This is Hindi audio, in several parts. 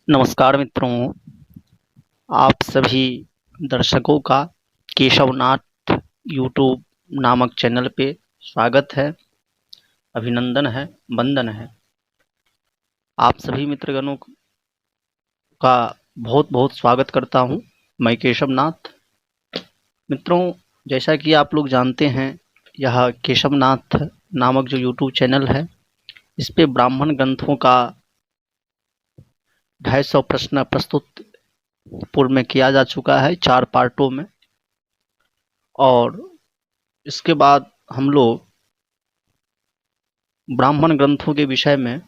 नमस्कार मित्रों, आप सभी दर्शकों का केशवनाथ यूट्यूब नामक चैनल पे स्वागत है, अभिनंदन है, वंदन है। आप सभी मित्रगणों का बहुत बहुत स्वागत करता हूँ। मैं केशवनाथ। मित्रों, जैसा कि आप लोग जानते हैं, यह केशवनाथ नामक जो यूट्यूब चैनल है, इस पे ब्राह्मण ग्रंथों का 250 प्रश्न प्रस्तुत पूर्व में किया जा चुका है 4 पार्टों में। और इसके बाद हम लोग ब्राह्मण ग्रंथों के विषय में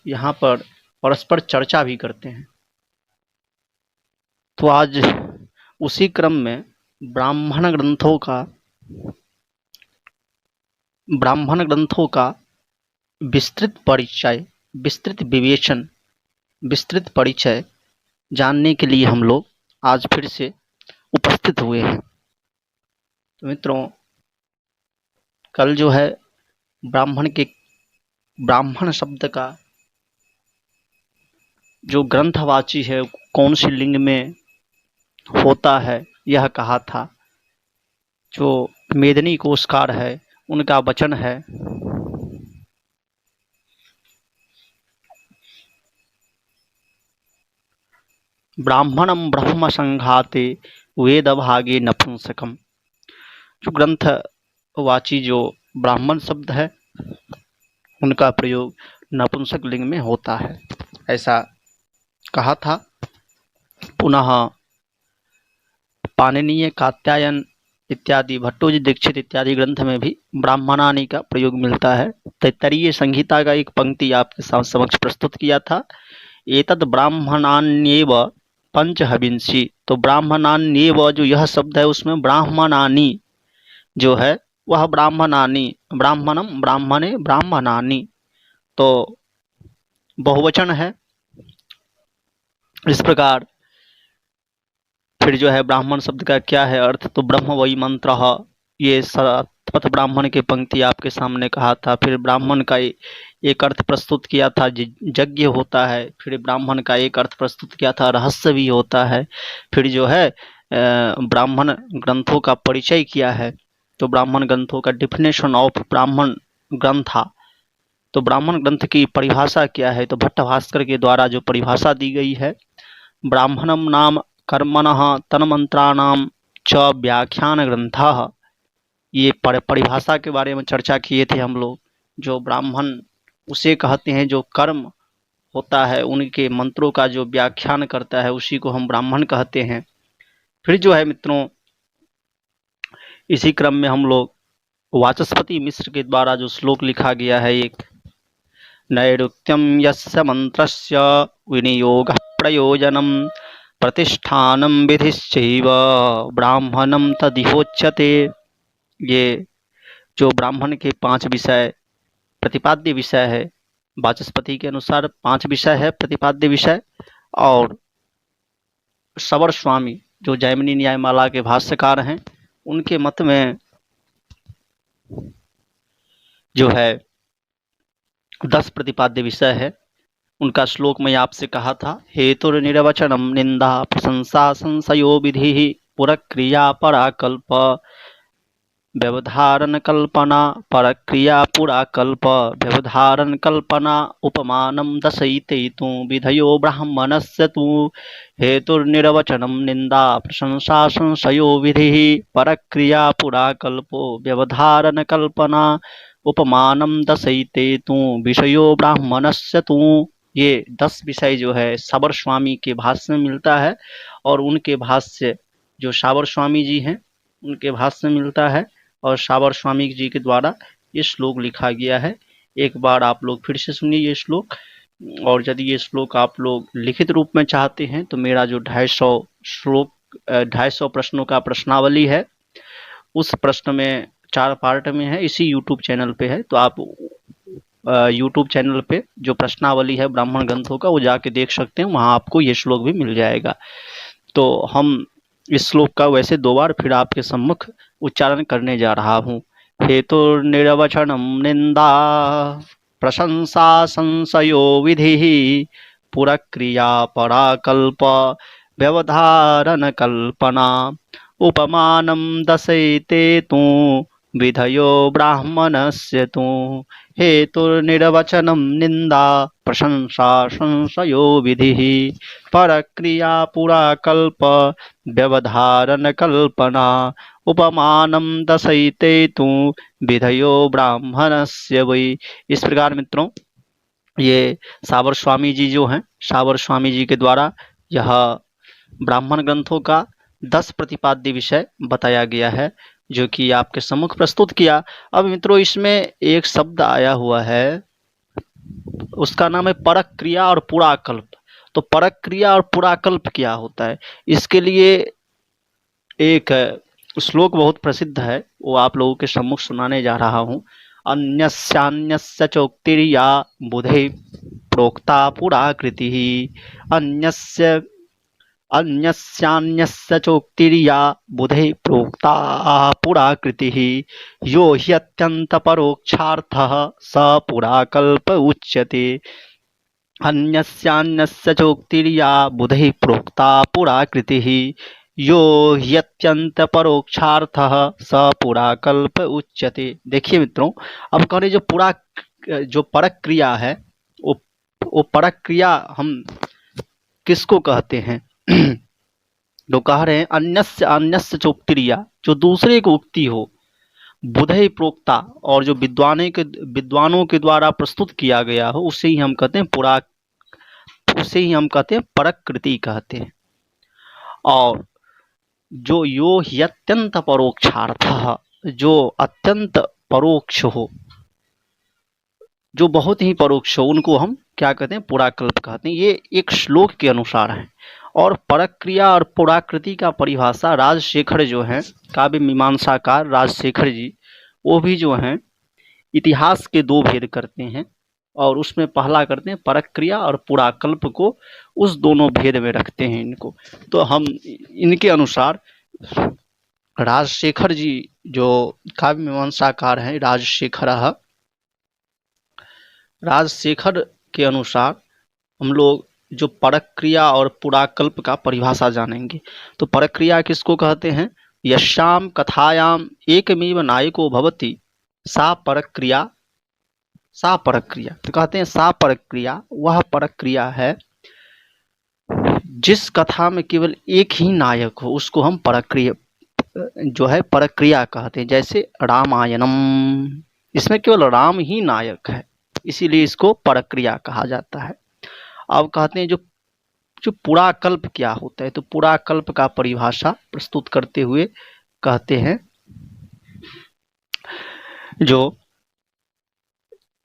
यहाँ पर परस्पर चर्चा भी करते हैं। तो आज उसी क्रम में ब्राह्मण ग्रंथों का विस्तृत परिचय, विस्तृत विवेचन, विस्तृत परिचय जानने के लिए हम लोग आज फिर से उपस्थित हुए हैं। तो मित्रों, कल जो है ब्राह्मण शब्द का जो ग्रंथवाची है कौन सी लिंग में होता है यह कहा था। जो मेदिनी कोशकार है उनका वचन है, ब्राह्मणम ब्रह्म संघाते वेद भागे नपुंसकम। जो ग्रंथवाची जो ब्राह्मण शब्द है उनका प्रयोग नपुंसक लिंग में होता है, ऐसा कहा था। पुनः पाणिनीय, कात्यायन इत्यादि, भट्टोजी दीक्षित इत्यादि ग्रंथ में भी ब्राह्मणानि का प्रयोग मिलता है। तैत्तरीय संहिता का एक पंक्ति आपके समक्ष प्रस्तुत किया था, एतद् ब्राह्मणान्येव पंचहविंसी। तो ब्राह्मणान्येव जो यह शब्द है उसमें ब्राह्मणानि जो है वह ब्राह्मणानि, ब्राह्मणम ब्राह्मणे ब्राह्मणानि, तो बहुवचन है। इस प्रकार फिर जो है ब्राह्मण शब्द का क्या है अर्थ, तो ब्रह्म वही मंत्र, ये शतपथ ब्राह्मण की पंक्ति आपके सामने कहा था। फिर ब्राह्मण का एक अर्थ प्रस्तुत किया था, यज्ञ होता है। फिर ब्राह्मण का एक अर्थ प्रस्तुत किया था, रहस्य भी होता है। फिर जो है ब्राह्मण ग्रंथों का परिचय किया है। तो ब्राह्मण ग्रंथों का डिफिनेशन ऑफ ब्राह्मण ग्रंथ था। तो ब्राह्मण ग्रंथ की परिभाषा क्या है, तो भट्टभास्कर के द्वारा जो परिभाषा दी गई है, ब्राह्मणम नाम कर्मणः तन्मंत्राणाम च व्याख्यान ग्रंथः। ये परिभाषा के बारे में चर्चा किए थे हम लोग। जो ब्राह्मण उसे कहते हैं जो कर्म होता है उनके मंत्रों का जो व्याख्यान करता है उसी को हम ब्राह्मण कहते हैं। फिर जो है मित्रों, इसी क्रम में हम लोग वाचस्पति मिश्र के द्वारा जो श्लोक लिखा गया है, एक नैऋत्यम यस्य मंत्रस्य विनियोग प्रयोजनम प्रतिष्ठानम विधिश्चैव ब्राह्मणम तदिहोच्यते। ये जो ब्राह्मण के 5 विषय प्रतिपाद्य विषय है, वाचस्पति के अनुसार 5 विषय है प्रतिपाद्य विषय। और सवर स्वामी जो जैमिनी न्यायमाला के भाष्यकार हैं, उनके मत में जो है 10 प्रतिपाद्य विषय है। उनका श्लोक मैं आपसे कहा था, हेतुर्निर्वचनम निंदा प्रशंसा संशयो विधि पुरक्रिया पराकल्प व्यवधारण कल्पना परक्रिया पुराकल्प व्यवधारण कल्पना उपमानम दशयिते तु विधयो ब्राह्मणस्य तु हेतुर्निर्वचनम निंदा प्रशंसा संशयो विधि परक्रिया पुराकल्पो व्यवधारण कल्पना उपमानम दशयिते तु विषयो ब्राह्मणस्य तु। ये 10 विषय जो है साबर स्वामी के भाष्य में मिलता है, और उनके भाष्य जो साबर स्वामी जी हैं उनके भाष्य में मिलता है, और साबर स्वामी जी के द्वारा ये श्लोक लिखा गया है। एक बार आप लोग फिर से सुनिए ये श्लोक। और यदि ये श्लोक आप लोग लिखित रूप में चाहते हैं तो मेरा जो 250 श्लोक 250 प्रश्नों का प्रश्नावली है, उस प्रश्न में 4 पार्ट में है, इसी यूट्यूब चैनल पे है। तो आप यूट्यूब चैनल पे जो प्रश्नावली है ब्राह्मण ग्रंथों का वो जाके देख सकते हैं, वहाँ आपको ये श्लोक भी मिल जाएगा। तो हम इस श्लोक का वैसे 2 बार फिर आपके सम्मुख उच्चारण करने जा रहा हूँ। हेतुर्निर्वचनम निंदा प्रशंसा संशयो विधि पुरक्रिया पराकल्प व्यवधारण कल्पना उपमानं दशैते तु विधयो ब्राह्मणस्य तु हेतुर्निर्वचनं निन्दा प्रशंसा संशयो विधिः परक्रिया पुराकल्प व्यवधारण कल्पना उपमानं दशैते तु विधयो ब्राह्मणस्य वै। इस प्रकार मित्रों ये सावर स्वामी जी जो हैं, सावर स्वामी जी के द्वारा यह ब्राह्मण ग्रंथों का 10 प्रतिपाद्य विषय बताया गया है, जो कि आपके सम्मुख प्रस्तुत किया। अब मित्रों इसमें एक शब्द आया हुआ है, उसका नाम है परक क्रिया और पुराकल्प। तो परक क्रिया और पुराकल्प क्या होता है, इसके लिए एक श्लोक बहुत प्रसिद्ध है, वो आप लोगों के सम्मुख सुनाने जा रहा हूँ। अन्यस्यान्यस्य चोक्तिर्या बुधे प्रोक्ता पुराकृतिः अन्यस्य अन्यस्यान्यस्य चोक्तिर्या बुधे प्रोक्ता पुराकृतिः यो ह्यत्यन्तपरोक्षार्थः स पुराकल्प उच्यते। अन्यस्यान्यस्य चोक्तिर्या बुधे प्रोक्ता पुराकृतिः यो ह्यत्यन्तपरोक्षार्थः स पुराकल्प उच्यते। देखिए मित्रों, अब कह रहे जो परक क्रिया है, वो परक क्रिया हम किसको कहते हैं? तो कह रहे हैं अन्यस्य अन्यस्य चोक्तिर्या, जो दूसरे को उक्ति हो, बुधे प्रोक्ता, और जो विद्वानों के द्वारा प्रस्तुत किया गया हो, उसे ही हम कहते हैं परकृति कहते हैं। और जो यो ह्यत्यंत परोक्षार्थः, जो अत्यंत परोक्ष हो, जो बहुत ही परोक्ष हो, उनको हम क्या कहते हैं? पुराकल्प कहते हैं। ये एक श्लोक के अनुसार है। और परक्रिया और पुराकृति का परिभाषा राजशेखर जो हैं, काव्य मीमांसाकार राजशेखर जी, वो भी जो हैं इतिहास के 2 भेद करते हैं, और उसमें पहला करते हैं परक्रिया और पुराकल्प को, उस दोनों भेद में रखते हैं इनको। तो हम इनके अनुसार राजशेखर जी जो काव्य मीमांसाकार हैं, राजशेखर के अनुसार हम लोग जो परक्रिया और पुराकल्प का परिभाषा जानेंगे। तो परक्रिया किसको कहते हैं? यस्याम कथायाम एकमेव नायको भवति सा परक्रिया। तो कहते हैं सा परक्रिया, वह परक्रिया है जिस कथा में केवल एक ही नायक हो, उसको हम परक्रिया कहते हैं। जैसे रामायणम, इसमें केवल राम ही नायक है, इसीलिए इसको परक्रिया कहा जाता है। अब कहते हैं जो पुराकल्प क्या होता है, तो पुराकल्प का परिभाषा प्रस्तुत करते हुए कहते हैं जो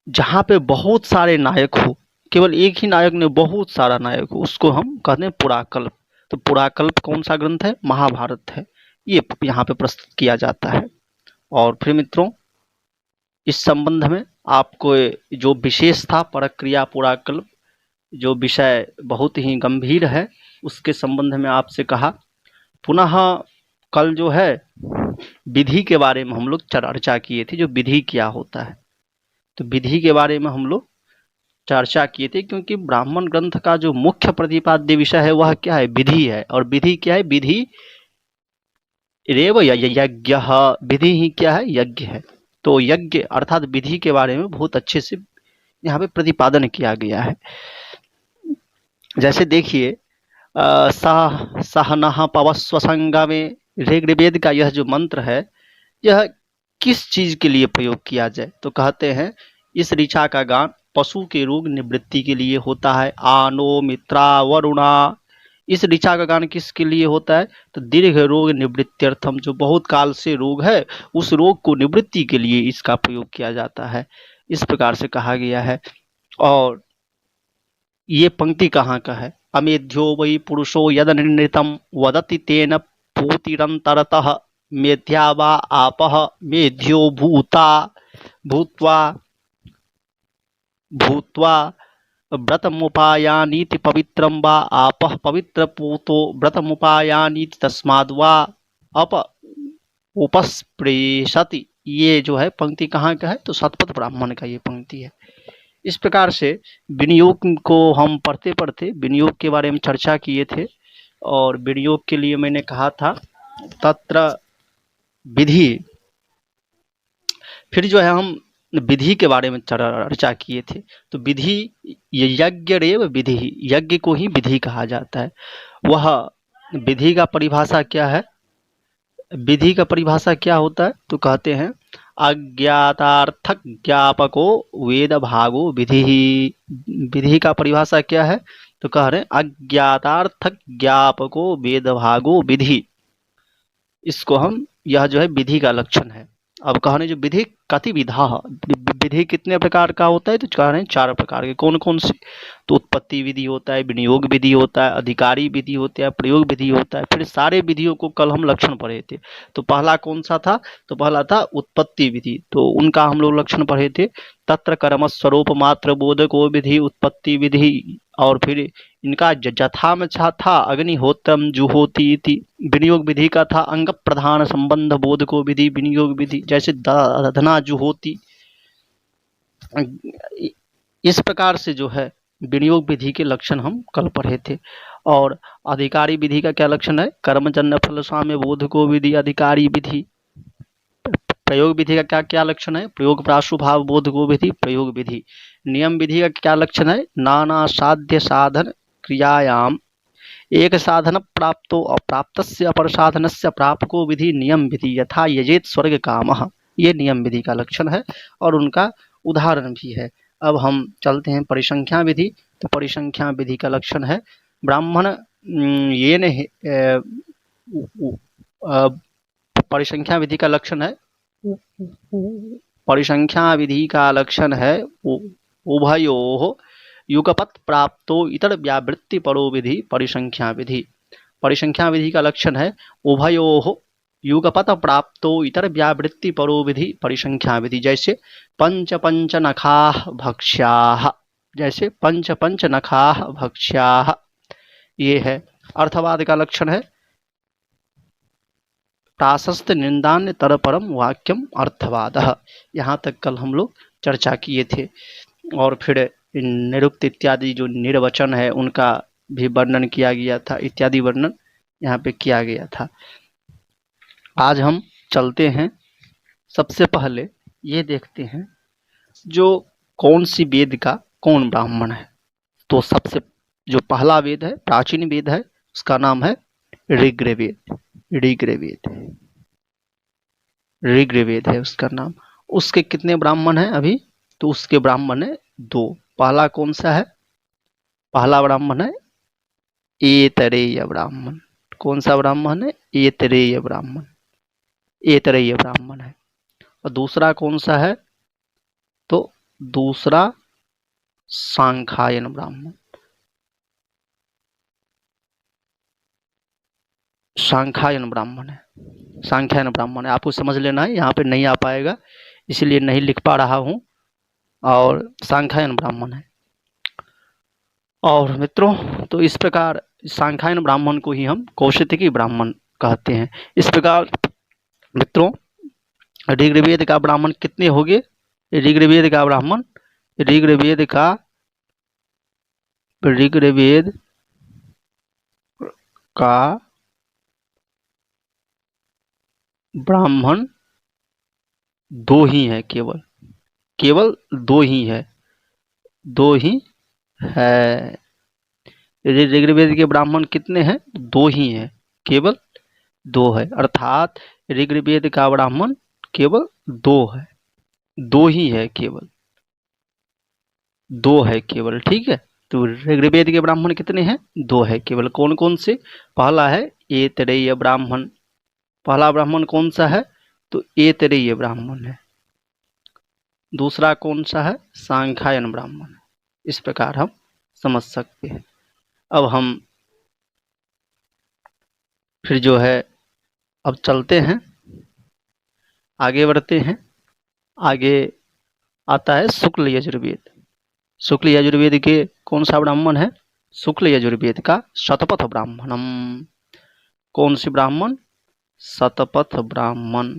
जहाँ पे बहुत सारे नायक हो, केवल एक ही नायक ने बहुत सारा नायक हो, उसको हम कहते हैं पुराकल्प। तो पुराकल्प कौन सा ग्रंथ है? महाभारत है, ये यहाँ पे प्रस्तुत किया जाता है। और फिर मित्रों इस संबंध में आपको जो विशेष था परक्रिया पुराकल्प, जो विषय बहुत ही गंभीर है, उसके संबंध में आपसे कहा। पुनः कल जो है विधि के बारे में हम लोग चर्चा किए थे, जो विधि क्या होता है, तो विधि के बारे में हम लोग चर्चा किए थे, क्योंकि ब्राह्मण ग्रंथ का जो मुख्य प्रतिपाद्य विषय है वह क्या है? विधि है। और विधि क्या है? विधि रेव यज्ञ, विधि ही क्या है? यज्ञ है। तो यज्ञ अर्थात विधि के बारे में बहुत अच्छे से यहाँ पे प्रतिपादन किया गया है। जैसे देखिए सहनः पवस्व संगमे, ऋग्वेद का यह जो मंत्र है, यह किस चीज के लिए प्रयोग किया जाए? तो कहते हैं इस ऋचा का गान पशु के रोग निवृत्ति के लिए होता है। आनो मित्रा वरुणा, इस ऋचा का गान किसके लिए होता है? तो दीर्घ रोग निवृत्त्यर्थम, जो बहुत काल से रोग है, उस रोग को निवृत्ति के लिए इसका प्रयोग किया जाता है। इस प्रकार से कहा गया है। और ये पंक्ति कहाँ का है? अमेध्यो वै पुरुषो यद निर्णितम वदति तेन पूतिरंतरतः मेध्या वा आपः मेध्यो भूत्वा व्रतमुपायानीति पवित्रं वा आपः पवित्रपूतो व्रतमुपायानीति तस्माद् वा उपस्पृशति। ये जो है पंक्ति कहाँ का है? तो शतपथ ब्राह्मण का ये पंक्ति है। इस प्रकार से विनियोग को हम पढ़ते पढ़ते विनियोग के बारे में चर्चा किए थे, और विनियोग के लिए मैंने कहा था तत्र विधि। फिर जो है हम विधि के बारे में चर्चा किए थे। तो विधि, यज्ञ रेव विधि, यज्ञ को ही विधि कहा जाता है। वह विधि का परिभाषा क्या है? विधि का परिभाषा क्या होता है? तो कहते हैं अज्ञातार्थक ज्ञापको वेद भागो विधि। विधि का परिभाषा क्या है? तो कह रहे हैं अज्ञातार्थक ज्ञापको वेद भागो विधि। इसको हम, यह जो है विधि का लक्षण है। अब कह रहे हैं जो विधि कति विधा, विधि कितने प्रकार का होता है? तो कह रहे हैं 4 प्रकार के। कौन कौन से? तो उत्पत्ति विधि होता है, विनियोग विधि होता है, अधिकारी विधि होता है, प्रयोग विधि होता है। फिर सारे विधियों को कल हम लक्षण पढ़े थे। तो पहला कौन सा था? तो पहला था उत्पत्ति विधि, तो उनका हम लोग लक्षण पढ़े थे। तत्र कर्म स्वरूप मात्र बोधको विधि उत्पत्ति विधि। और फिर इनका जथा में था अग्निहोत्रम जुहोति इति। विनियोग विधि का था अंग प्रधान संबंध बोधको विधि विनियोग विधि, जैसे दधना जुहोति। इस प्रकार से जो है विनियोग विधि के लक्षण हम कल पढ़े थे। और अधिकारी विधि का क्या लक्षण है? कर्मजन्य फल साम्य बोधको विधि अधिकारी विधि। प्रयोग विधि का क्या क्या लक्षण है? प्रयोग प्राशुभाव बोधको विधि प्रयोग विधि। नियम विधि का क्या लक्षण है? नाना साध्य साधन क्रियायाम एक साधन प्राप्तो अप्राप्तस्य अपर साधनस्य प्रापको विधि नियम विधि यथा यजेत स्वर्ग कामः। ये नियम विधि का लक्षण है और उनका उदाहरण भी है। अब हम चलते हैं परिसंख्या विधि। तो परिसंख्या विधि का लक्षण है ब्राह्मण ये नहीं, परिसंख्या विधि का लक्षण है, परिसंख्या विधि का लक्षण है उभयोः युगपत प्राप्तो इतर व्यावृत्ति परो विधि परिसंख्या विधि। परिसंख्या विधि का लक्षण है उभयोः युगपत प्राप्तो इतर व्यावृत्ति परो विधि परिसंख्या विधि। जैसे पंच पंच नखाः भक्ष्याः, जैसे पंच पंच नखाः भक्ष्याः, ये है। अर्थवाद का लक्षण है प्राशस्त निंदान्य तर परम वाक्यम अर्थवादः। यहाँ तक कल हम लोग चर्चा किए थे। और फिर निरुक्त इत्यादि जो निर्वचन है उनका भी वर्णन किया गया था, इत्यादि वर्णन यहाँ पे किया गया था। आज हम चलते हैं, सबसे पहले ये देखते हैं जो कौन सी वेद का कौन ब्राह्मण है। तो सबसे जो पहला वेद है, प्राचीन वेद है, उसका नाम है ऋग्वेद। ऋग्वेद, ऋग्वेद है उसका नाम। उसके कितने ब्राह्मण हैं अभी? तो उसके ब्राह्मण है 2। पहला कौन सा है? पहला ब्राह्मण है ऐतरेय ब्राह्मण। कौन सा ब्राह्मण है? ऐतरेय ब्राह्मण, ऐतरेय ब्राह्मण है। और दूसरा कौन सा है? तो दूसरा सांख्यायन ब्राह्मण। सांख्यायन ब्राह्मण है, सांख्यायन ब्राह्मण है। आपको समझ लेना है, यहाँ पे नहीं आ पाएगा इसलिए नहीं लिख पा रहा हूँ। और सांख्यायन ब्राह्मण है। और मित्रों, तो इस प्रकार सांख्यायन ब्राह्मण को ही हम कौशिकी ब्राह्मण कहते हैं। इस प्रकार मित्रों ऋग्वेद का ब्राह्मण कितने हो गए? ऋग्वेद का ब्राह्मण, ऋग्वेद का ब्राह्मण 2 ही है, केवल 2 ही है, 2 ही है। ऋग्वेद के ब्राह्मण कितने हैं? 2 ही हैं, केवल 2 है। अर्थात ऋग्वेद का ब्राह्मण केवल 2 है, 2 ही है, केवल 2 है केवल। ठीक है, तो ऋग्वेद के ब्राह्मण कितने हैं? 2 है केवल। कौन कौन से? पहला है ऐतरेय ब्राह्मण। पहला ब्राह्मण कौन सा है? तो ऐतरेय ब्राह्मण है। दूसरा कौन सा है? सांख्यायन ब्राह्मण। इस प्रकार हम समझ सकते हैं। अब हम फिर जो है अब चलते हैं, आगे बढ़ते हैं। आगे आता है शुक्ल यजुर्वेद। शुक्ल यजुर्वेद के कौन सा ब्राह्मण है? शुक्ल यजुर्वेद का शतपथ ब्राह्मणम। कौन सी ब्राह्मण? शतपथ ब्राह्मण।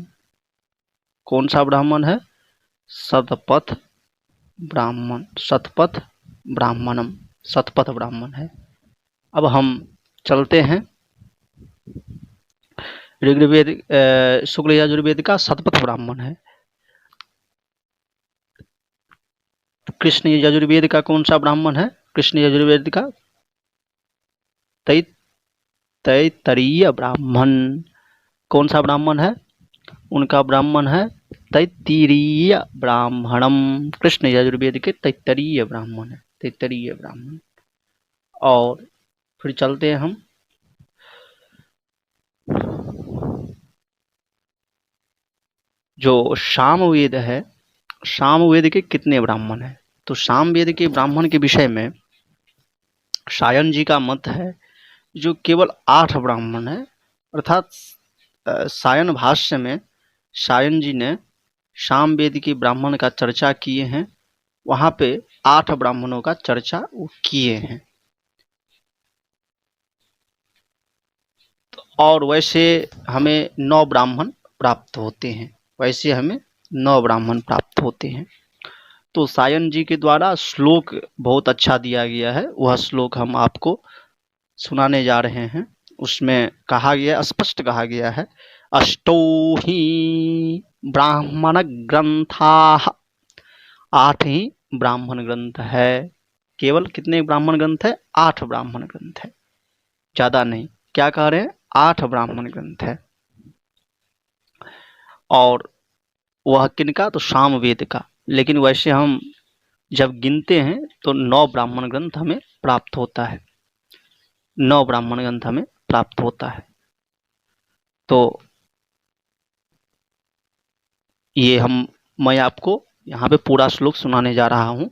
कौन सा ब्राह्मण है? शतपथ ब्राह्मण, शतपथ ब्राह्मणम, शतपथ ब्राह्मण है। अब हम चलते हैं ऋग्वेद, शुक्ल यजुर्वेद का शतपथ ब्राह्मण है। कृष्ण यजुर्वेद का कौन सा ब्राह्मण है? कृष्ण यजुर्वेद का तैत्तरीय ब्राह्मण। कौन सा ब्राह्मण है? उनका ब्राह्मण है तैत्तिरीय ब्राह्मणम। कृष्ण यजुर्वेद के तैत्तरीय ब्राह्मण है, तैत्तरीय ब्राह्मण। और फिर चलते हैं हम जो सामवेद है, सामवेद के कितने ब्राह्मण हैं? तो सामवेद के ब्राह्मण के विषय में सायन जी का मत है जो केवल 8 ब्राह्मण है। अर्थात सायन भाष्य में सायन जी ने सामवेद के ब्राह्मण का चर्चा किए हैं, वहां पे 8 ब्राह्मणों का चर्चा वो किए हैं। और वैसे हमें 9 ब्राह्मण प्राप्त होते हैं, वैसे हमें 9 ब्राह्मण प्राप्त होते हैं। तो सायन जी के द्वारा श्लोक बहुत अच्छा दिया गया है, वह श्लोक हम आपको सुनाने जा रहे हैं। उसमें कहा गया, स्पष्ट कहा गया है, अष्टौ ही ब्राह्मण ग्रंथाः, 8 ही ब्राह्मण ग्रंथ है। केवल कितने ब्राह्मण ग्रंथ है? 8 ब्राह्मण ग्रंथ है, ज्यादा नहीं। क्या कह रहे हैं? 8 ब्राह्मण ग्रंथ है। और वह किनका? तो सामवेद का। लेकिन वैसे हम जब गिनते हैं तो 9 ब्राह्मण ग्रंथ हमें प्राप्त होता है, 9 ब्राह्मण ग्रंथ हमें प्राप्त होता है। तो ये मैं आपको यहाँ पे पूरा श्लोक सुनाने जा रहा हूँ।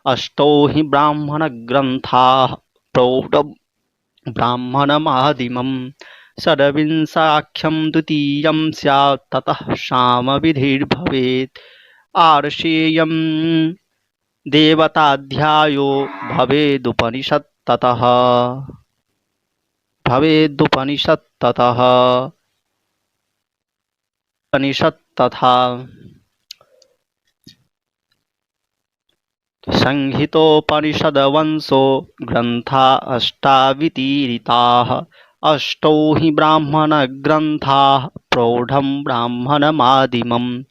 अष्टौ हि ब्राह्मण ग्रंथाः प्रौढं ब्राह्मणमादिमं षड्विंशाख्यं द्वितीयं स्यात् ततः सामविधिर्भवेत् आर्षेयं देवताध्यायो भवेदुपनिषत् ततः उपनिषत् तथा संहितोपनिषदवंशो ग्रन्था अष्टावितीरिताः अष्टौ हि ब्राह्मणग्रन्थाः प्रौढं ब्राह्मणमादिमं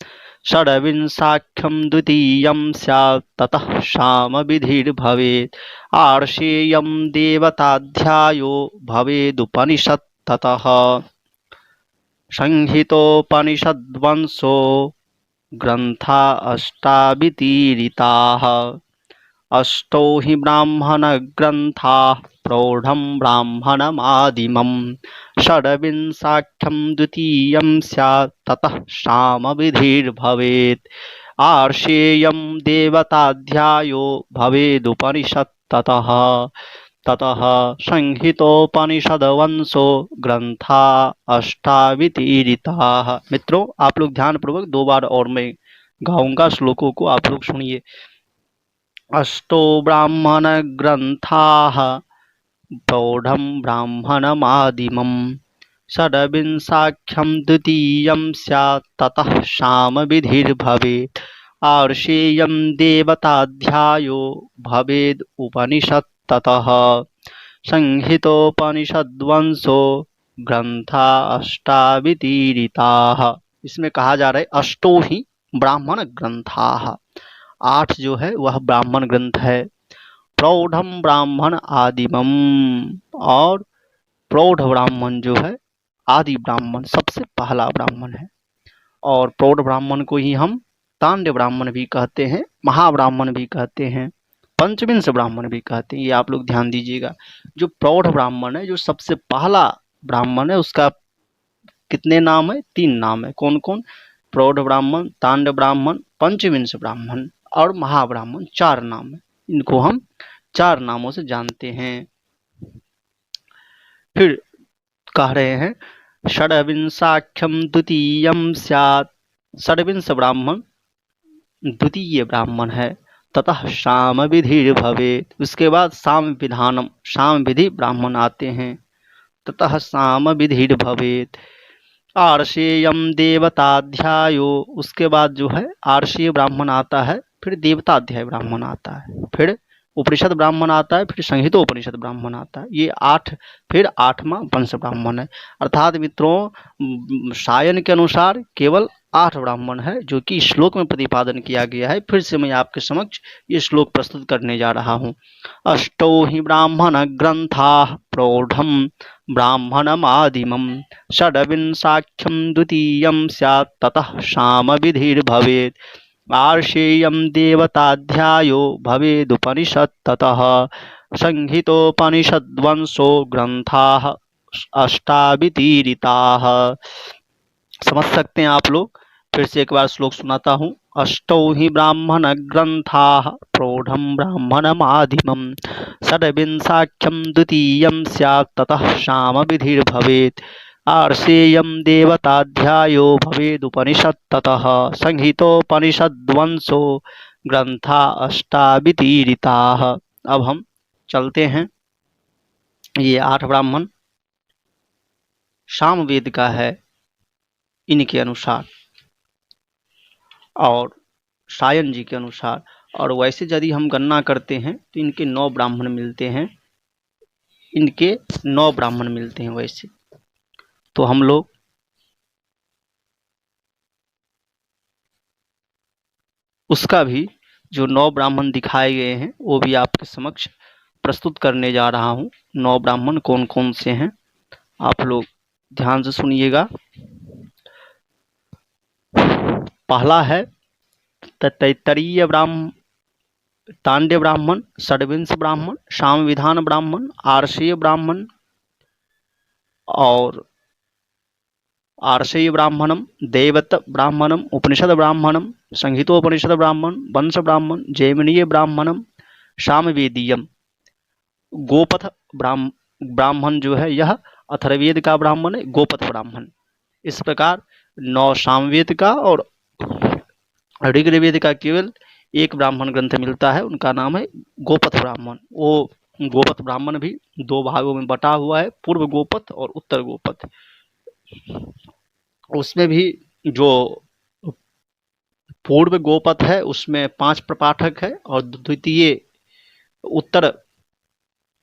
षड्विंशाख्यं द्वितीयं स्यात् ततः सामविधिर्भवेत् आर्षेयं देवताध्यायो भवेदुपनिषत् ततः संहितोपनिषद्वंशो ग्रन्था अष्टावितीरिताः अष्टौ हि ब्राह्मणग्रन्थाः प्रौढं ब्राह्मणमादिमं षड्विंशाख्यं द्वितीयं स्यात् ततः सामविधिर्भवेत् आर्षेयं देवताध्यायो भवेदुपनिषत् ततः संहितोपनिषदवंशो ग्रंथा अष्टावितीरिताः। मित्रों, आप लोग ध्यान पूर्वक 2 बार और मैं गाऊंगा श्लोकों को, आप लोग सुनिए। अष्टो ब्राह्मण ग्रंथाः प्रौढं ब्राह्मणमादिमं षड्विंशाख्यं द्वितीयं स्यात् ततः सामविधिर्भवेत् आर्षेयं देवताध्यायो भवेद् उपनिषत् ततः संहितोपनिषद्वंशो ग्रंथा अष्टावितीरिताः। इसमें कहा जा रहा है अष्टो ही ब्राह्मण ग्रंथाः, 8 जो है वह ब्राह्मण ग्रंथ है। प्रौढ़म ब्राह्मण आदिमम, और प्रौढ़ ब्राह्मण जो है आदि ब्राह्मण, सबसे पहला ब्राह्मण है। और प्रौढ़ ब्राह्मण को ही हम तांड्य ब्राह्मण भी कहते हैं, महाब्राह्मण भी कहते हैं, पंचविंश ब्राह्मण भी कहते हैं। ये आप लोग ध्यान दीजिएगा। जो प्रौढ़ ब्राह्मण है, जो सबसे पहला ब्राह्मण है, उसका कितने नाम है? 3 नाम है। कौन कौन? प्रौढ़ ब्राह्मण, तांड्य ब्राह्मण, पंचविंश ब्राह्मण और महाब्राह्मण, 4 नाम है। इनको हम 4 नामों से जानते हैं। फिर कह रहे हैं षड्विंशाख्यम द्वितीयम स्यात्, षड्विंश ब्राह्मण द्वितीय ब्राह्मण है। ततः सामविधिर्भवेत्, उसके बाद साम विधानम, साम विधि ब्राह्मण आते हैं। ततः सामविधिर्भवेत् आर्षेयम देवताध्यायो, उसके बाद जो है आर्षीय ब्राह्मण आता है, फिर देवताध्याय ब्राह्मण आता है, फिर उपनिषद ब्राह्मण आता है, फिर संहितोपनिषद ब्राह्मण आता है। ये 8, फिर 8वां वंश ब्राह्मण है। अर्थात मित्रों सायन के अनुसार केवल 8 ब्राह्मण है जो कि श्लोक में प्रतिपादन किया गया है। फिर से मैं आपके समक्ष ये श्लोक प्रस्तुत करने जा रहा हूँ। अष्टौ हि ब्राह्मण ग्रंथाः प्रौढ़ं ब्राह्मणमादिमं षड्विंशाख्यं द्वितीयं स्यात् ततः सामविधिर्भवेत् आर्षेयं देवताध्यायो भवेदुपनिषत् ततः संहितोपनिषद्वंशो ग्रंथाः अष्टावितीरिताः। समझ सकते हैं आप लोग। फिर से एक बार श्लोक सुनाता हूँ। अष्टौ हि ब्राह्मण ग्रंथाः प्रौढ़ं ब्राह्मणमादिमं षड्विंशाख्यं द्वितीयं स्यात् ततः सामविधिर्भवेत् आर्षेयं देवताध्यायो भवेदुपनिषत् ततः संहितोपनिषद्वंशो ग्रंथा अष्टावितीरिताः। अब हम चलते हैं। ये 8 ब्राह्मण सामवेद का है इनके अनुसार और सायन जी के अनुसार, और वैसे यदि हम गणना करते हैं तो इनके 9 ब्राह्मण मिलते हैं, इनके 9 ब्राह्मण मिलते हैं वैसे। तो हम लोग उसका भी जो 9 ब्राह्मण दिखाए गए हैं वो भी आपके समक्ष प्रस्तुत करने जा रहा हूँ। 9 ब्राह्मण कौन कौन से हैं आप लोग ध्यान से सुनिएगा। पहला है तैत्तरीय ब्राह्मण, तांड्य ब्राह्मण, षड्विंश ब्राह्मण, सामविधान ब्राह्मण, आर्षीय ब्राह्मण और आर्षीय ब्राह्मणम, देवत ब्राह्मणम, उपनिषद ब्राह्मणम, संहितोपनिषद ब्राह्मण, वंश ब्राह्मण, जैमिनीय ब्राह्मणम, सामवेदीयम, गोपथ ब्राह्मण जो है यह अथर्ववेद का ब्राह्मण है, गोपथ ब्राह्मण। इस प्रकार 9 सामवेद का और ऋग्वेद का केवल एक ब्राह्मण ग्रंथ मिलता है, उनका नाम है गोपथ ब्राह्मण। वो गोपथ ब्राह्मण भी 2 भागों में बटा हुआ है, पूर्व गोपथ और उत्तर गोपथ। उसमें भी जो पूर्व गोपथ है उसमें 5 प्रपाठक है और द्वितीय उत्तर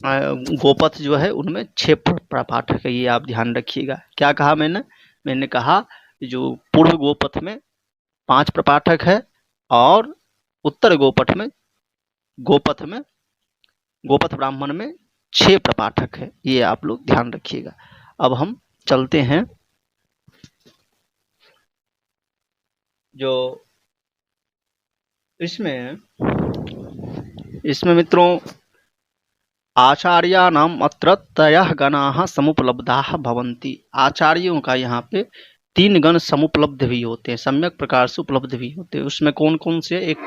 गोपथ जो है उनमें 6 प्रपाठक है। ये आप ध्यान रखिएगा। क्या कहा मैंने कहा जो पूर्व गोपथ में 5 प्रपाठक है और उत्तर गोपथ में गोपथ ब्राह्मण में 6 प्रपाठक है। ये आप लोग ध्यान रखिएगा। अब हम चलते हैं जो इसमें मित्रों आचार्याणाम अत्र त्रयः गणाः समुपलब्धाः भवन्ति। आचार्यों का यहाँ पे 3 गण समुपलब्ध भी होते हैं, सम्यक प्रकार से उपलब्ध भी होते हैं। उसमें कौन कौन से? एक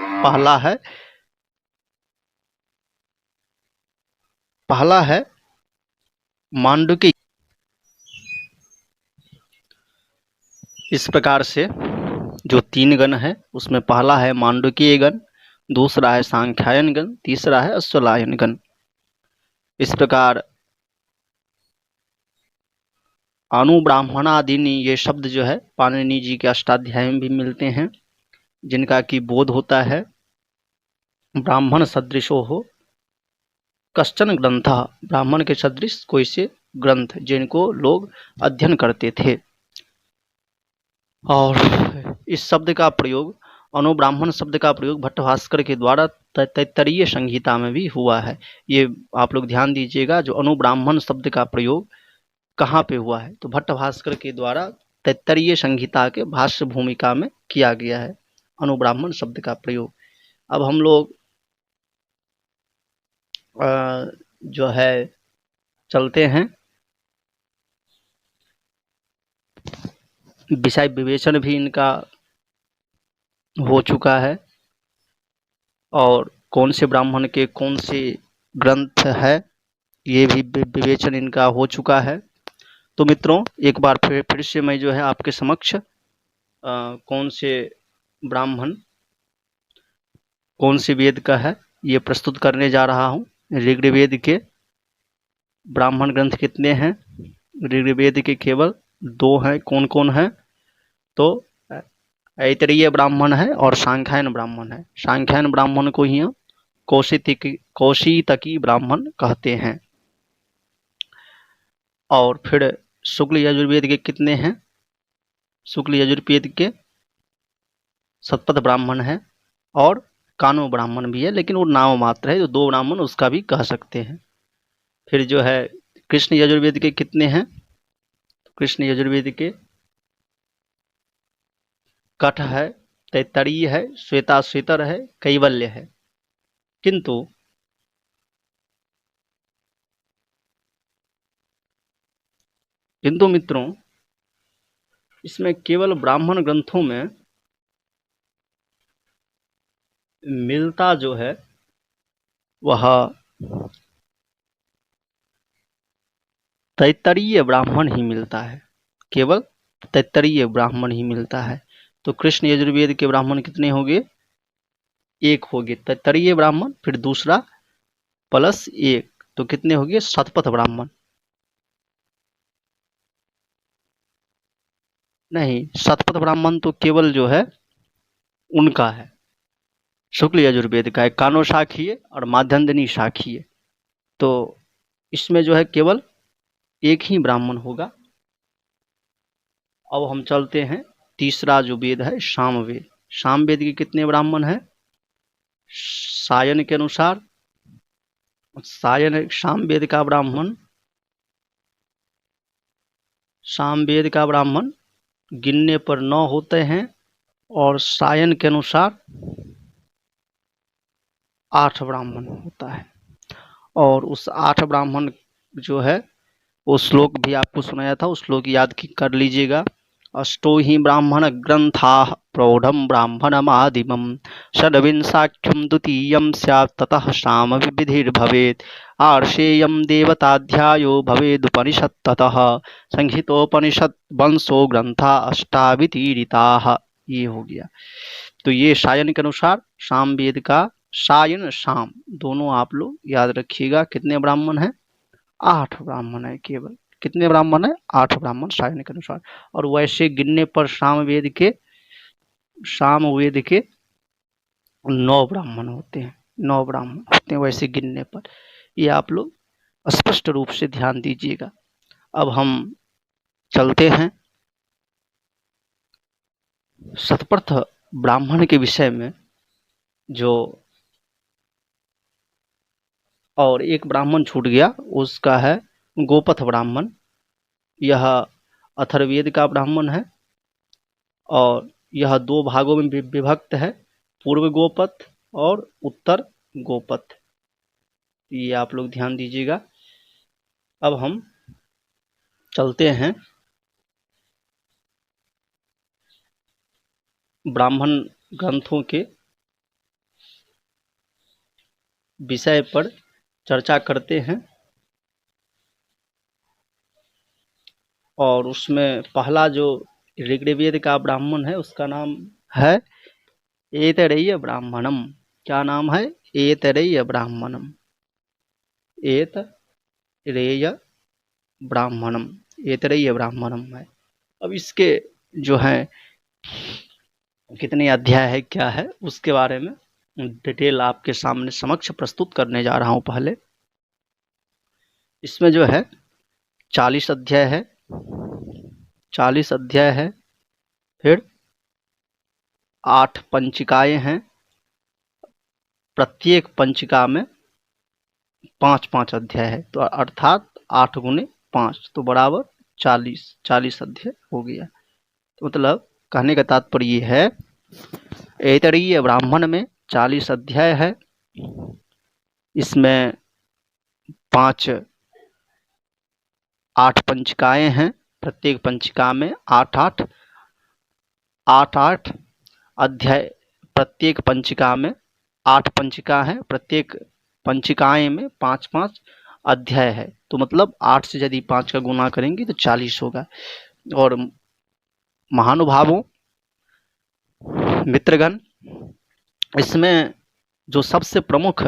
पहला है मांडुकी। इस प्रकार से जो 3 गण है उसमें पहला है मांडुकीय गण, दूसरा है सांख्यायन गण, तीसरा है अश्वलायन गण। इस प्रकार अनुब्राह्मणादीनि ये शब्द जो है पाणिनि जी के अष्टाध्याय में भी मिलते हैं, जिनका कि बोध होता है ब्राह्मण सदृशो हो कश्चन ग्रंथ, ब्राह्मण के सदृश कोई से ग्रंथ जिनको लोग अध्ययन करते थे। और इस शब्द का प्रयोग, अनुब्राह्मण शब्द का प्रयोग भट्टभास्कर के द्वारा तैत्तरीय संहिता में भी हुआ है। ये आप लोग ध्यान दीजिएगा। जो अनुब्राह्मण शब्द का प्रयोग कहाँ पे हुआ है? तो भट्टभास्कर के द्वारा तैत्तरीय संहिता के भाष्य भूमिका में किया गया है अनुब्राह्मण शब्द का प्रयोग। अब हम लोग जो है चलते हैं, विषय विवेचन भी इनका हो चुका है और कौन से ब्राह्मण के कौन से ग्रंथ है ये भी विवेचन इनका हो चुका है। तो मित्रों एक बार फिर से मैं जो है आपके समक्ष कौन से ब्राह्मण कौन से वेद का है ये प्रस्तुत करने जा रहा हूँ। ऋग्वेद के ब्राह्मण ग्रंथ कितने हैं? ऋग्वेद के केवल 2 हैं। कौन कौन है? तो ऐतरेय ब्राह्मण है और सांख्यायन ब्राह्मण है। सांख्यायन ब्राह्मण को ही कौशितकी ब्राह्मण कहते हैं। और फिर शुक्ल यजुर्वेद के कितने हैं? शुक्ल यजुर्वेद के शतपथ ब्राह्मण है और कानो ब्राह्मण भी है, लेकिन वो नाम मात्र है, जो 2 ब्राह्मण उसका भी कह सकते हैं। फिर जो है कृष्ण यजुर्वेद के कितने हैं? कृष्ण यजुर्वेद के कठ है, तैत्तरीय है, श्वेताश्वेतर है, कैवल्य है। किंतु मित्रों, इसमें केवल ब्राह्मण ग्रंथों में मिलता जो है वह तैत्तरीय ब्राह्मण ही मिलता है, केवल तैत्तरीय ब्राह्मण ही मिलता है। तो कृष्ण यजुर्वेद के ब्राह्मण कितने हो गए? 1 हो गए तैत्तरीय ब्राह्मण, फिर दूसरा प्लस 1, तो कितने हो गए? शतपथ ब्राह्मण। नहीं, शतपथ ब्राह्मण तो केवल जो है उनका है, शुक्ल यजुर्वेद का है, कानो शाखीय और माध्यन्दिनी शाखीय। तो इसमें जो है केवल 1 ही ब्राह्मण होगा। अब हम चलते हैं तीसरा जो वेद है सामवेद। सामवेद के कितने ब्राह्मण हैं? सायन के अनुसार सामवेद का ब्राह्मण गिनने पर 9 होते हैं और सायन के अनुसार 8 ब्राह्मण होता है। और उस 8 ब्राह्मण जो है वो श्लोक भी आपको सुनाया था, उस श्लोक याद कर लीजिएगा। अष्टो हि ब्राह्मण ग्रंथाः प्रौढ़ं ब्राह्मणमादिमं षड्विंशाख्यं द्वितीयं स्यात् ततः सामविधिर्भवेत् आर्षेयं देवताध्यायो भवेदुपनिषत्ततः संहितोपनिषत् वंशो ग्रंथा अष्टावितीरिताः। ये हो गया। तो ये सायन के अनुसार सामवेद का सायन साम दोनों आप लोग याद रखिएगा। कितने ब्राह्मण हैं? 8 ब्राह्मण है केवल। कितने ब्राह्मण है? 8 ब्राह्मण सायन के अनुसार। और वैसे गिनने पर सामवेद के 9 ब्राह्मण होते हैं, 9 ब्राह्मण होते हैं वैसे गिनने पर। ये आप लोग स्पष्ट रूप से ध्यान दीजिएगा। अब हम चलते हैं शतपथ ब्राह्मण के विषय में। जो और एक ब्राह्मण छूट गया, उसका है गोपथ ब्राह्मण। यह अथर्ववेद का ब्राह्मण है और यह 2 भागों में विभक्त है, पूर्व गोपथ और उत्तर गोपथ। ये आप लोग ध्यान दीजिएगा। अब हम चलते हैं ब्राह्मण ग्रंथों के विषय पर चर्चा करते हैं। और उसमें पहला जो ऋग्वेद का ब्राह्मण है उसका नाम है ऐतरेय ब्राह्मणम। क्या नाम है? ऐतरेय ब्राह्मणम। ऐतरेय ब्राह्मणम, ऐतरेय ब्राह्मणम है। अब इसके जो है कितने अध्याय है, क्या है, उसके बारे में डिटेल आपके सामने समक्ष प्रस्तुत करने जा रहा हूं। पहले इसमें जो है 40 अध्याय है, 40 अध्याय है। फिर 8 पंचिकाएं हैं, प्रत्येक पंचिका में 5-5 अध्याय है, तो अर्थात 8 गुने 5 तो बराबर 40 अध्याय हो गया। तो मतलब कहने का तात्पर्य ये है, ऐतरेय ब्राह्मण में 40 अध्याय है। इसमें 8 पंचिकाएं हैं, प्रत्येक पंचिका में 8-8 अध्याय। प्रत्येक पंचिका में 8 पंचिका है, प्रत्येक पंचिकाएं में 5-5 अध्याय है। तो मतलब 8 से यदि 5 का गुना करेंगे तो 40 होगा। और महानुभावों, मित्रगण, इसमें जो सबसे प्रमुख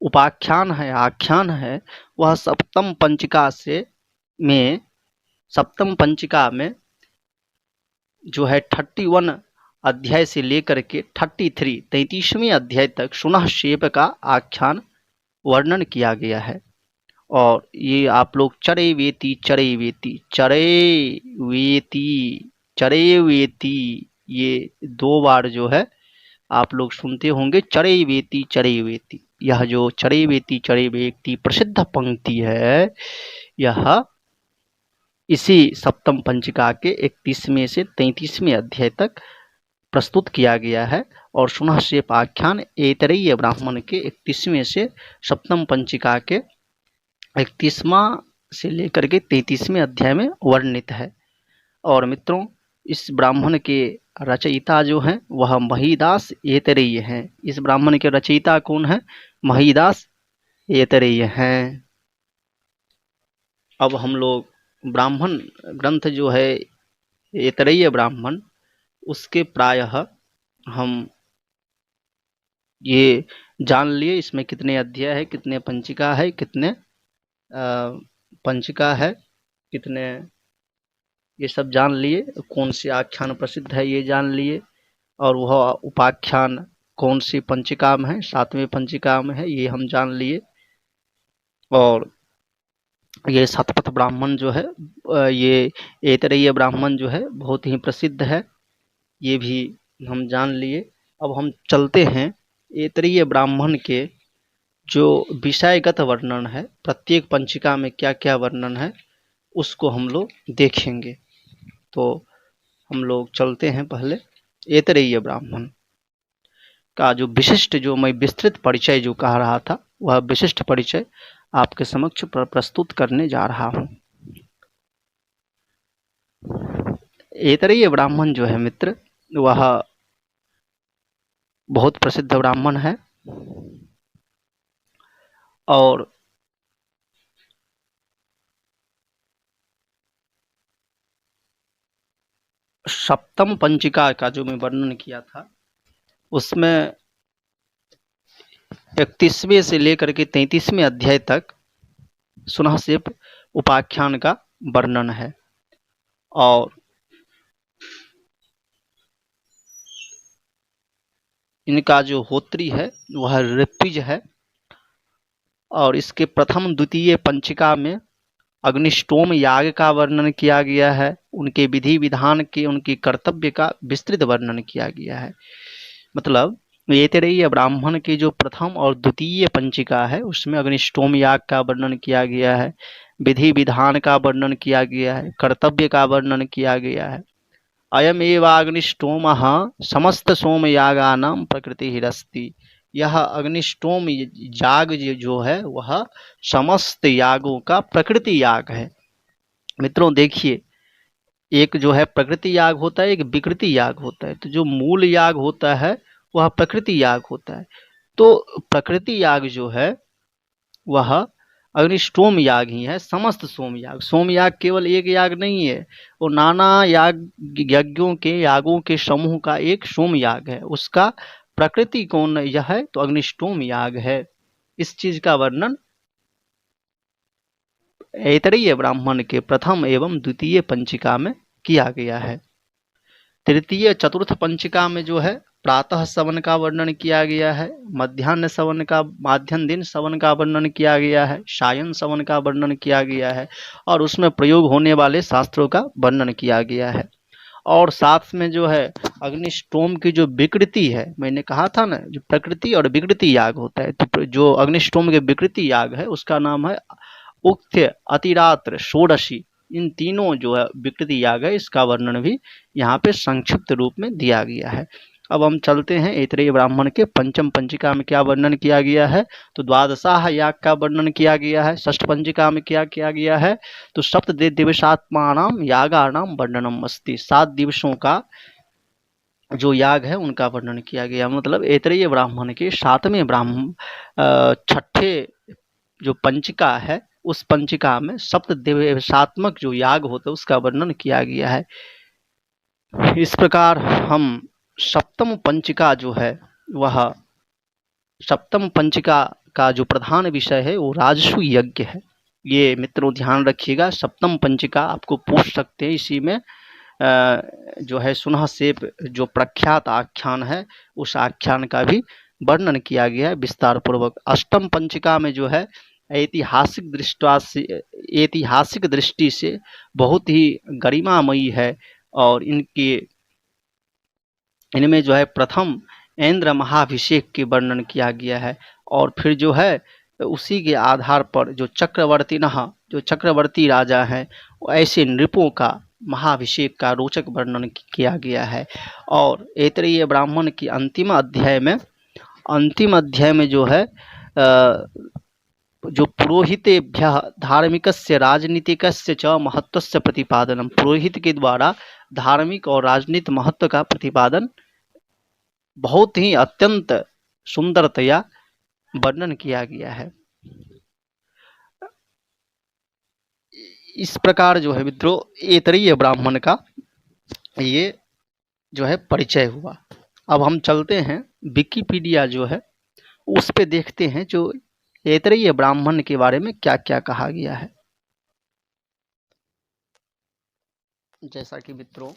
उपाख्यान है, आख्यान है, वह सप्तम पंचिका में जो है 31 अध्याय से लेकर के 33वें अध्याय तक सुनः शेप का आख्यान वर्णन किया गया है। और ये आप लोग चरे वेती ये 2 बार जो है आप लोग सुनते होंगे, चरे वेती। यह जो चरे वेती प्रसिद्ध पंक्ति है, यह इसी सप्तम पंचिका के 31वें से 33वें अध्याय तक प्रस्तुत किया गया है। और सुनः शेप आख्यान ऐतरेय ब्राह्मण के 31वें से सप्तम पंचिका के 31वां से लेकर के 33वें अध्याय में वर्णित है। और मित्रों, इस ब्राह्मण के रचयिता जो हैं वह महीदास ऐतरेय हैं। इस ब्राह्मण के रचयिता कौन है? महीदास ऐतरेय हैं। अब हम लोग ब्राह्मण ग्रंथ जो है ऐतरेय ब्राह्मण, उसके प्रायः हम ये जान लिए इसमें कितने अध्याय है, कितने पंचिका है, कितने पंचिका है, कितने, ये सब जान लिए। कौन से आख्यान प्रसिद्ध है ये जान लिए, और वह उपाख्यान कौन सी पंचिका में है, 7वें पंचिका में है, ये हम जान लिए। और ये शतपथ ब्राह्मण जो है, ये ऐतरेय ब्राह्मण जो है बहुत ही प्रसिद्ध है, ये भी हम जान लिए। अब हम चलते हैं ऐतरेय ब्राह्मण के जो विषयगत वर्णन है, प्रत्येक पंचिका में क्या क्या वर्णन है उसको हम लोग देखेंगे। तो हम लोग चलते हैं पहले ऐतरेय ब्राह्मण का जो विशिष्ट, जो मैं विस्तृत परिचय जो कह रहा था, वह विशिष्ट परिचय आपके समक्ष प्रस्तुत करने जा रहा हूँ। ऐतरेय ब्राह्मण जो है मित्र, वह बहुत प्रसिद्ध ब्राह्मण है। और सप्तम पंचिका का जो मैं वर्णन किया था, उसमें 31वें से लेकर के 33वें अध्याय तक सुनः शेप उपाख्यान का वर्णन है। और इनका जो होत्री है वह ऋत्विज है। और इसके प्रथम द्वितीय पंचिका में अग्निष्टोम याग का वर्णन किया गया है, उनके विधि विधान के, उनके कर्तव्य का विस्तृत वर्णन किया गया है। मतलब ऐतरेय ब्राह्मण की जो प्रथम और द्वितीय पंचिका है उसमें अग्निष्टोम याग का वर्णन किया गया है, विधि विधान का वर्णन किया गया है, कर्तव्य का वर्णन किया गया है। अयम एवाग्निष्टोमः समस्त सोमयागानां प्रकृतिरस्ति। यह अग्निष्टोम याग जो है वह समस्त यागों का प्रकृति याग है। मित्रों देखिए, एक जो है प्रकृति याग होता है, एक विकृति याग होता है। तो जो मूल याग होता है वह प्रकृति याग होता है। तो प्रकृति याग जो है वह अग्निष्टोम याग ही है, समस्त सोमयाग। सोमयाग केवल एक याग नहीं है, वो नाना याग, यज्ञों के, यागों के समूह का एक सोमयाग है। उसका प्रकृति कौन यह है? तो अग्निष्टोम याग है। इस चीज का वर्णन ऐतरेय ब्राह्मण के प्रथम एवं द्वितीय पंचिका में किया गया है। तृतीय चतुर्थ पंचिका में जो है प्रातः सवन का वर्णन किया गया है, मध्याह्न सवन का, माध्याह्न दिन सवन का वर्णन किया गया है, सायं सवन का वर्णन किया गया है, और उसमें प्रयोग होने वाले शास्त्रों का वर्णन किया गया है। और साथ में जो है अग्निष्टोम की जो विकृति है, मैंने कहा था ना, जो प्रकृति और विकृति याग होता है, तो जो अग्निष्टोम के विकृति याग है उसका नाम है उक्थ्य, अतिरात्र, षोडशी। इन तीनों जो है विकृति याग है, इसका वर्णन भी यहाँ पे संक्षिप्त रूप में दिया गया है। अब हम चलते हैं ऐतरेय ब्राह्मण के पंचम पंचिका में क्या वर्णन किया गया है। तो द्वादशाह याग का वर्णन किया गया है। षष्ठ पंचिका में क्या किया गया है? तो सप्त दिवसात्मानाम यागानाम वर्णनम अस्ति। 7 दिवसों का जो याग है उनका वर्णन किया गया। मतलब ऐतरेय ब्राह्मण के 7वें ब्राह्मण, 6ठे जो पंचिका है, उस पंचिका में सप्त दिवसात्मक जो याग होता है उसका वर्णन किया गया है। इस प्रकार हम सप्तम पंचिका जो है, वह सप्तम पंचिका का जो प्रधान विषय है वो राजसु यज्ञ है। ये मित्रों ध्यान रखिएगा, सप्तम पंचिका आपको पूछ सकते हैं इसी में जो है सुनह सेप जो प्रख्यात आख्यान है, उस आख्यान का भी वर्णन किया गया है विस्तार पूर्वक। अष्टम पंचिका में जो है ऐतिहासिक दृष्टि से बहुत ही गरिमामयी है, और इनमें जो है प्रथम इंद्र महाभिषेक के वर्णन किया गया है, और फिर जो है उसी के आधार पर जो चक्रवर्ती राजा हैं, ऐसे नृपों का महाभिषेक का रोचक वर्णन किया गया है। और ऐतरेय ब्राह्मण की अंतिम अध्याय में जो है जो पुरोहितेभ्यः धार्मिकस्य राजनीतिकस्य च महत्वस्य प्रतिपादनम, पुरोहित के द्वारा धार्मिक और राजनीतिक महत्व का प्रतिपादन बहुत ही अत्यंत सुंदरतया वर्णन किया गया है। इस प्रकार जो है मित्रों ऐतरेय ब्राह्मण का ये जो है परिचय हुआ। अब हम चलते हैं विकिपीडिया जो है उस पे देखते हैं जो ऐतरेय ब्राह्मण के बारे में क्या क्या कहा गया है। जैसा कि मित्रों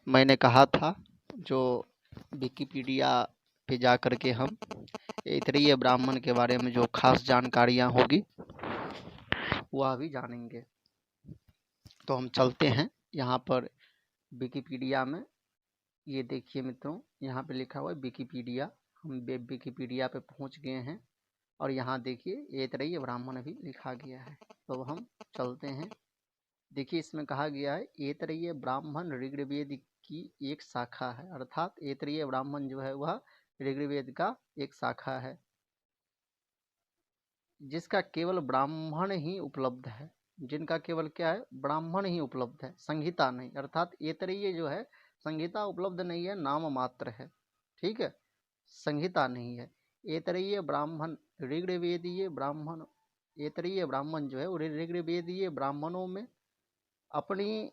मैंने कहा था, जो विकिपीडिया पे जा कर के हम ऐतरेय ब्राह्मण के बारे में जो खास जानकारियां होगी वह भी जानेंगे। तो हम चलते हैं यहाँ पर विकिपीडिया में। ये देखिए मित्रों, यहाँ पे लिखा हुआ है विकिपीडिया। हम विकिपीडिया पे पहुँच गए हैं, और यहाँ देखिए ऐतरेय ब्राह्मण भी लिखा गया है। तो हम चलते हैं। देखिए इसमें कहा गया है ऐतरेय ब्राह्मण ऋग्वेद की एक शाखा है, अर्थात ऐतरेय ब्राह्मण जो है वह ऋग्वेद का एक शाखा है जिसका केवल ब्राह्मण ही उपलब्ध है। जिनका केवल क्या है, ब्राह्मण ही उपलब्ध है, संहिता नहीं। अर्थात ऐतरेय जो है संहिता उपलब्ध नहीं है, नाम मात्र है। ठीक है, संहिता नहीं है। ऐतरेय ब्राह्मण ऋग्वेदीय ब्राह्मण, ऐतरेय ब्राह्मण जो है वो ऋग्वेदीय ब्राह्मणों में अपनी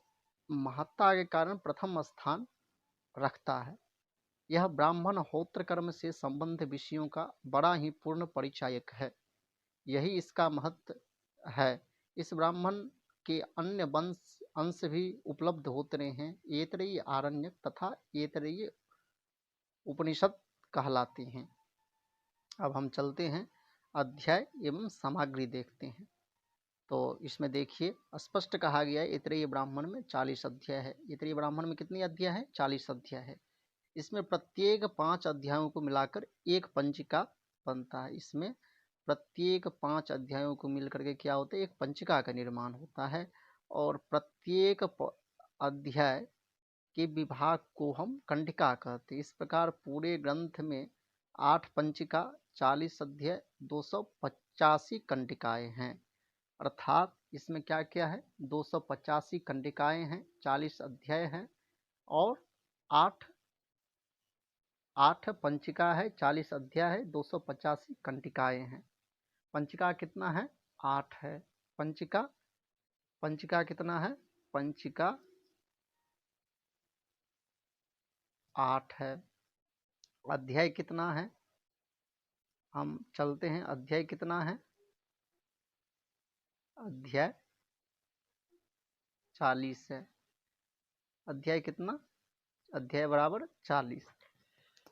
महत्ता के कारण प्रथम स्थान रखता है। यह ब्राह्मण होत्र कर्म से संबंध विषयों का बड़ा ही पूर्ण परिचायक है, यही इसका महत्व है। इस ब्राह्मण के अन्य अंश भी उपलब्ध होते हैं। ऐतरेय आरण्यक तथा ऐतरेय उपनिषद कहलाते हैं। अब हम चलते हैं अध्याय एवं सामग्री देखते हैं। तो इसमें देखिए स्पष्ट कहा गया है ऐतरेय ब्राह्मण में 40 अध्याय है। ऐतरेय ब्राह्मण में कितनी अध्याय है, 40 अध्याय है। इसमें प्रत्येक 5 अध्यायों को मिलाकर एक पंचिका बनता है। इसमें प्रत्येक 5 अध्यायों को मिलकर के क्या होता है, एक पंचिका का निर्माण होता है। और प्रत्येक अध्याय के विभाग को हम कंडिका कहते हैं। इस प्रकार पूरे ग्रंथ में 8 पंचिका, 40 अध्याय, 285 कंडिकाएं हैं। अर्थात इसमें क्या क्या है, 285 कंडिकाएं हैं, 40 अध्याय हैं, और 8 पंचिका है, 40 अध्याय है, 285 कंडिकाएं हैं। पंचिका कितना है, 8 है। पंचिका कितना है, पंचिका 8 है। अध्याय कितना है, हम चलते हैं, अध्याय कितना है, अध्याय 40 है। अध्याय कितना, अध्याय बराबर 40।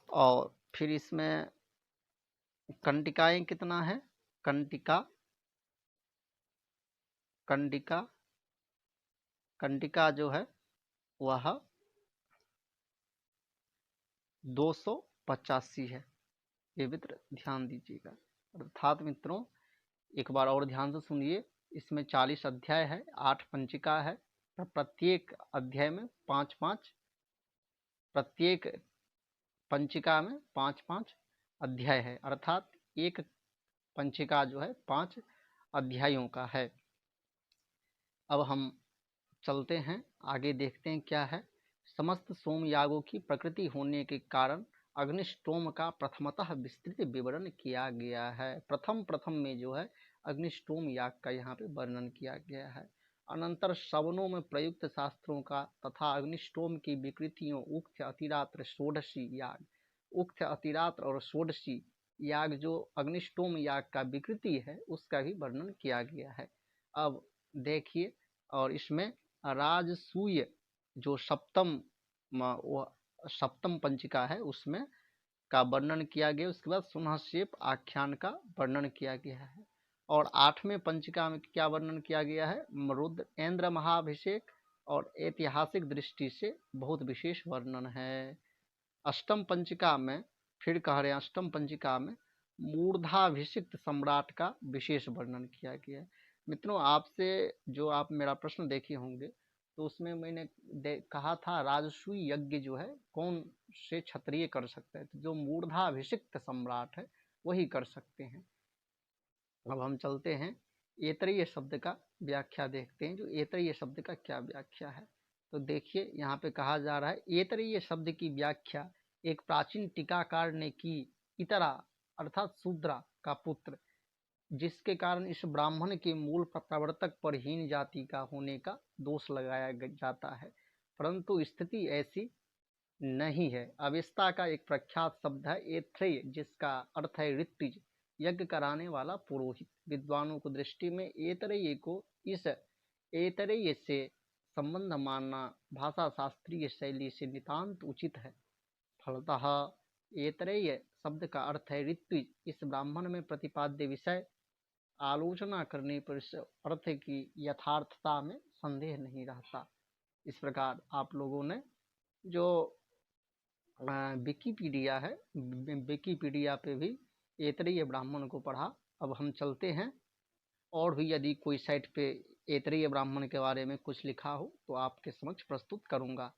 और फिर इसमें कंडिकाएं कितना है, कंडिका जो है वह 285 है। ये मित्र ध्यान दीजिएगा। अर्थात मित्रों एक बार और ध्यान से सुनिए, इसमें 40 अध्याय है, 8 पंचिका है, प्रत्येक अध्याय में 5-5, प्रत्येक पंचिका में 5-5 अध्याय है। अर्थात एक पंचिका जो है 5 अध्यायों का है। अब हम चलते हैं आगे, देखते हैं क्या है। समस्त सोम यागों की प्रकृति होने के कारण अग्निष्टोम का प्रथमतः विस्तृत विवरण किया गया है। प्रथम में जो है अग्निष्टोम याग का यहाँ पे वर्णन किया गया है। अनंतर सवनों में प्रयुक्त शास्त्रों का तथा अग्निष्टोम की विकृतियों उक्त अतिरात्र षोडशी याग, उक्त अतिरात्र और षोडशी याग जो अग्निष्टोम याग का विकृति है उसका भी वर्णन किया गया है। अब देखिए, और इसमें राजसूय जो सप्तम पंचिका है उसमें का वर्णन किया गया। उसके बाद सुनहक्षेप आख्यान का वर्णन किया गया है। और 8वें पंचिका में क्या वर्णन किया गया है? रुद्र इंद्र महाभिषेक और ऐतिहासिक दृष्टि से बहुत विशेष वर्णन है। अष्टम पंचिका में फिर कह रहे हैं, अष्टम पंचिका में मूर्धाभिषिक्त सम्राट का विशेष वर्णन किया गया है। मित्रों, आपसे जो आप मेरा प्रश्न देखे होंगे तो उसमें मैंने कहा था राजसूय यज्ञ जो है कौन से क्षत्रिय कर सकते हैं, तो जो मूर्धाभिषिक्त सम्राट है वही कर सकते हैं। अब हम चलते हैं ऐतरेय शब्द का व्याख्या देखते हैं। जो ऐतरेय शब्द का क्या व्याख्या है, तो देखिए यहाँ पे कहा जा रहा है ऐतरेय शब्द की व्याख्या एक प्राचीन टीकाकार ने की। इतरा अर्थात शूद्रा का पुत्र, जिसके कारण इस ब्राह्मण के मूल प्रवर्तक पर हीन जाति का होने का दोष लगाया जाता है, परंतु स्थिति ऐसी नहीं है। अवेस्ता का एक प्रख्यात शब्द है ऐत्रेय, जिसका अर्थ है ऋत्विज, यज्ञ कराने वाला पुरोहित। विद्वानों को दृष्टि में ऐतरेय को इस ऐतरेय से संबंध मानना भाषा शास्त्रीय शैली से नितांत उचित है। फलतः ऐतरेय शब्द का अर्थ है ऋत्विज। इस ब्राह्मण में प्रतिपाद्य विषय आलोचना करने पर इस अर्थ की यथार्थता में संदेह नहीं रहता। इस प्रकार आप लोगों ने जो विकिपीडिया है, विकिपीडिया पे भी ऐतरेय ब्राह्मण को पढ़ा। अब हम चलते हैं, और भी यदि कोई साइट पे ऐतरेय ब्राह्मण के बारे में कुछ लिखा हो तो आपके समक्ष प्रस्तुत करूंगा।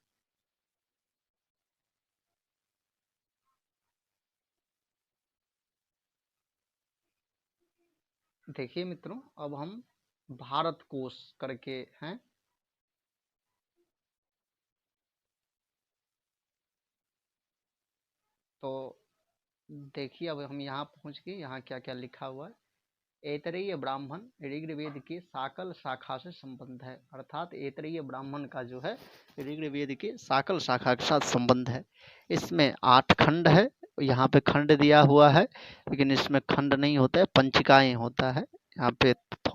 देखिए मित्रों, अब हम भारत कोश करके हैं, तो देखिए अब हम यहाँ पहुँच गए। यहाँ क्या क्या लिखा हुआ है? ऐतरेय ब्राह्मण ऋग्वेद के साकल शाखा से संबंध है, अर्थात ऐतरेय ब्राह्मण का जो है ऋग्वेद के साकल शाखा के साथ संबंध है। इसमें 8 खंड है। यहाँ पे खंड दिया हुआ है, लेकिन इसमें खंड नहीं होता है, पंचिकाएं होता है। यहाँ पे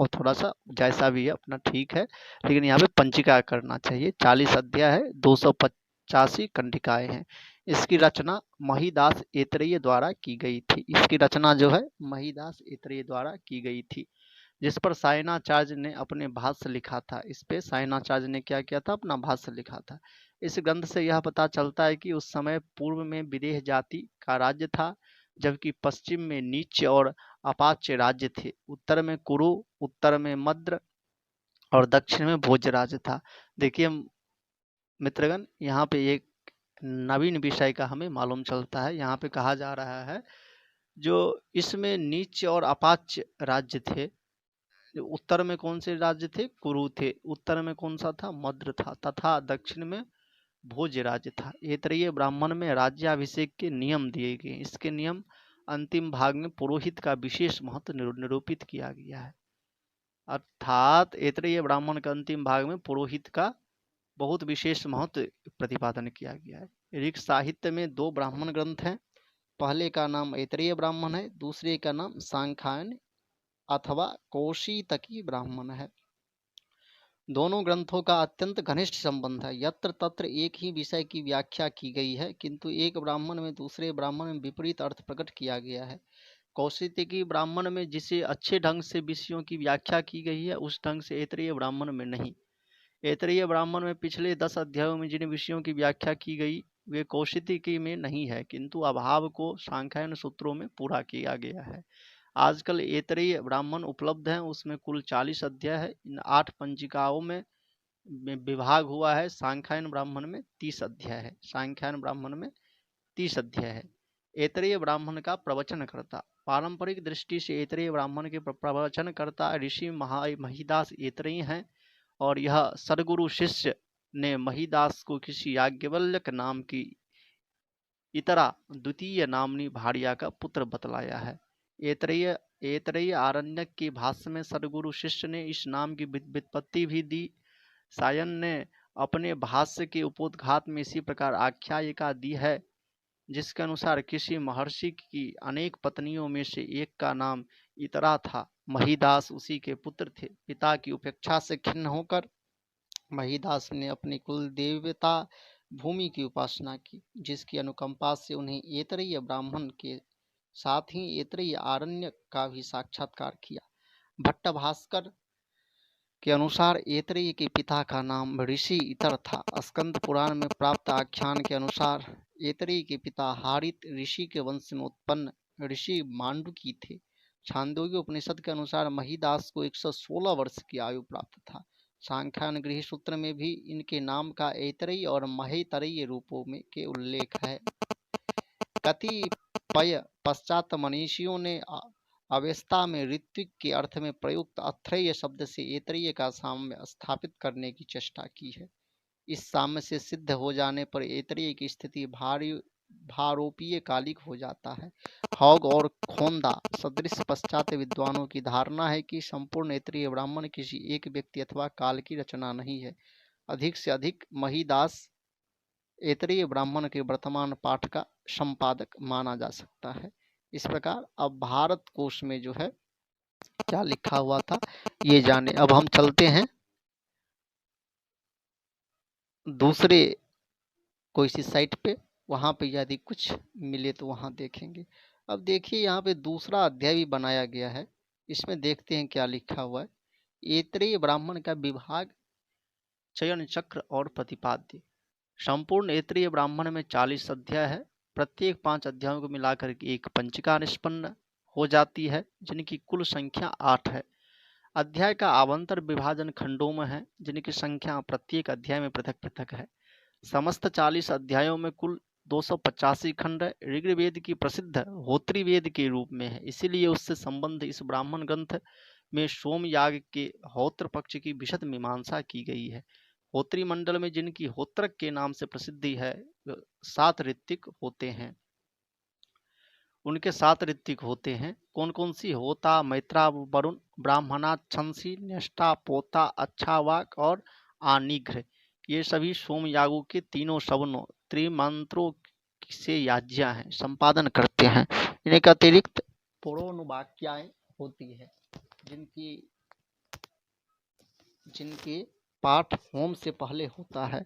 थोड़ा सा जैसा भी है अपना ठीक है, लेकिन यहाँ पे पंचिका करना चाहिए। 40 अध्याय है, 285 कंडिकाएं हैं। इसकी रचना महिदास ऐतरेय द्वारा की गई थी। इसकी रचना जो है महिदास ऐतरेय द्वारा की गई थी, जिस पर सायणाचार्य ने अपने भाष्य लिखा था। इस पे सायणाचार्य ने क्या किया था? अपना भाष्य लिखा था। इस ग्रंथ से यह पता चलता है कि उस समय पूर्व में विदेह जाति का राज्य था, जबकि पश्चिम में नीच और अपाच्य राज्य थे। उत्तर में कुरु, उत्तर में मद्र और दक्षिण में भोज राज्य था। देखिए मित्रगण, यहाँ पे एक नवीन विषय का हमें मालूम चलता है। यहाँ पे कहा जा रहा है जो इसमें नीच और अपाच्य राज्य थे। उत्तर में कौन से राज्य थे? कुरु थे। उत्तर में कौन सा था? मद्र था, तथा दक्षिण में भोज राज्य था। ऐतरेय ब्राह्मण में राज्याभिषेक के नियम दिए गए। इसके नियम अंतिम भाग में पुरोहित का विशेष महत्व निरूपित किया गया है। अर्थात ऐतरेय ब्राह्मण के अंतिम भाग में पुरोहित का बहुत विशेष महत्व प्रतिपादन किया गया है। ऋग साहित्य में 2 ब्राह्मण ग्रंथ हैं। पहले का नाम ऐतरेय ब्राह्मण है, दूसरे का नाम सांख्यायन अथवा कौशितकी ब्राह्मण है। दोनों ग्रंथों का अत्यंत घनिष्ठ संबंध है। यत्र तत्र एक ही विषय की व्याख्या की गई है, किंतु एक ब्राह्मण में दूसरे ब्राह्मण में विपरीत अर्थ प्रकट किया गया है। कौशितकी ब्राह्मण में जिसे अच्छे ढंग से विषयों की व्याख्या की गई है, उस ढंग से ऐतरेय ब्राह्मण में नहीं। ऐतरेय ब्राह्मण में पिछले 10 अध्यायों में जिन विषयों की व्याख्या की गई वे कौशितकी में नहीं है, किंतु अभाव को सांख्यायन सूत्रों में पूरा किया गया है। आजकल ऐतरेय ब्राह्मण उपलब्ध हैं, उसमें कुल 40 अध्याय है। इन 8 पंचिकाओं में विभाग हुआ है। सांख्यायन ब्राह्मण में 30 अध्याय है। सांख्यायन ब्राह्मण में 30 अध्याय है। ऐतरेय ब्राह्मण का प्रवचनकर्ता, पारंपरिक दृष्टि से ऐतरेय ब्राह्मण के प्रवचनकर्ता ऋषि महिदास ऐतरेय हैं, और यह सदगुरु शिष्य ने महिदास को किसी याज्ञवल्क्य नाम की इतरा द्वितीय नामनी भार्या का पुत्र बतलाया है। ऐतरेय आरण्यक के भाष्य में सदगुरु शिष्य ने इस नाम की व्युत्पत्ति भी दी। सायन ने अपने भाष्य के उपोद्घात में इसी प्रकार आख्यायिका दी है, जिसके अनुसार किसी महर्षि की अनेक पत्नियों में से एक का नाम इतरा था। महिदास उसी के पुत्र थे। पिता की उपेक्षा से खिन्न होकर महिदास ने अपनी कुल देवता भूमि की उपासना की, जिसकी अनुकंपा से उन्हें ऐतरेय ब्राह्मण के साथ ही ऐतरेय आरण्य का भी साक्षात्कार किया। भट्ट भास्कर के अनुसार ऐतरेय के पिता का नाम ऋषि इतर था। स्कंद पुराण में प्राप्त आख्यान के अनुसार ऐतरेय के पिता हारित ऋषि के वंश में उत्पन्न ऋषि मांडुकी थे। छांदोग्य उपनिषद के अनुसार महिदास को 116 वर्ष की आयु प्राप्त था। सांख्यान गृह सूत्र में भी इनके नाम का ऐतरेय और महेतरेय रूपों में के उल्लेख है। कतिपय पश्चात मनीषियों ने अवेस्ता में ऋत्विक के अर्थ में प्रयुक्त अथ्रेय शब्द से ऐतरेय का साम्य स्थापित करने की चेष्टा की है। इस साम्य से सिद्ध हो जाने पर ऐतरेय की स्थिति भारोपीय कालिक हो जाता है। हॉग और खोंदा सदृश पश्चात विद्वानों की धारणा है कि संपूर्ण ऐतरेय ब्राह्मण किसी एक व्यक्ति अथवा काल की रचना नहीं है। अधिक से अधिक महिदास ऐतरेय ब्राह्मण के वर्तमान पाठ का संपादक माना जा सकता है। इस प्रकार अब भारत कोश में जो है क्या लिखा हुआ था ये जाने। अब हम चलते हैं दूसरे कोई सी साइट पे, वहां पे यदि कुछ मिले तो वहां देखेंगे। अब देखिए यहाँ पे दूसरा अध्याय भी बनाया गया है, इसमें देखते हैं क्या लिखा हुआ है। ऐतरेय ब्राह्मण का विभाग, चयन चक्र और प्रतिपाद्य। संपूर्ण ऐतरेय ब्राह्मण में 40 अध्याय है। प्रत्येक 5 अध्यायों को मिलाकर एक पंचिका निष्पन्न हो जाती है, जिनकी कुल संख्या 8 है। अध्याय का आवंतर विभाजन खंडों में है, जिनकी संख्या प्रत्येक अध्याय में पृथक पृथक है। समस्त 40 अध्यायों में कुल 285 खंड है। ऋग्वेद की प्रसिद्ध होत्री वेद के रूप में है, इसीलिए उससे संबंध इस ब्राह्मण ग्रंथ में सोमयाग के होत्र पक्ष की विशद मीमांसा की गई है। होत्री मंडल में जिनकी होत्रक के नाम से प्रसिद्धि है 7 ऋत्विक होते हैं। उनके 7 ऋत्विक होते हैं। कौन कौन सी? होता, मैत्रा, वरुण, ब्राह्मणा, छंसी, न्यष्टा, पोता, अच्छावाक और आनिघ्र। ये सभी सोमयागों के तीनों सवनों त्रिमंत्रों से याज्ञा हैं, संपादन करते हैं। इनके अतिरिक्त पुरोनुवाक्याएं होती है, जिनके पाठ होम से पहले होता है।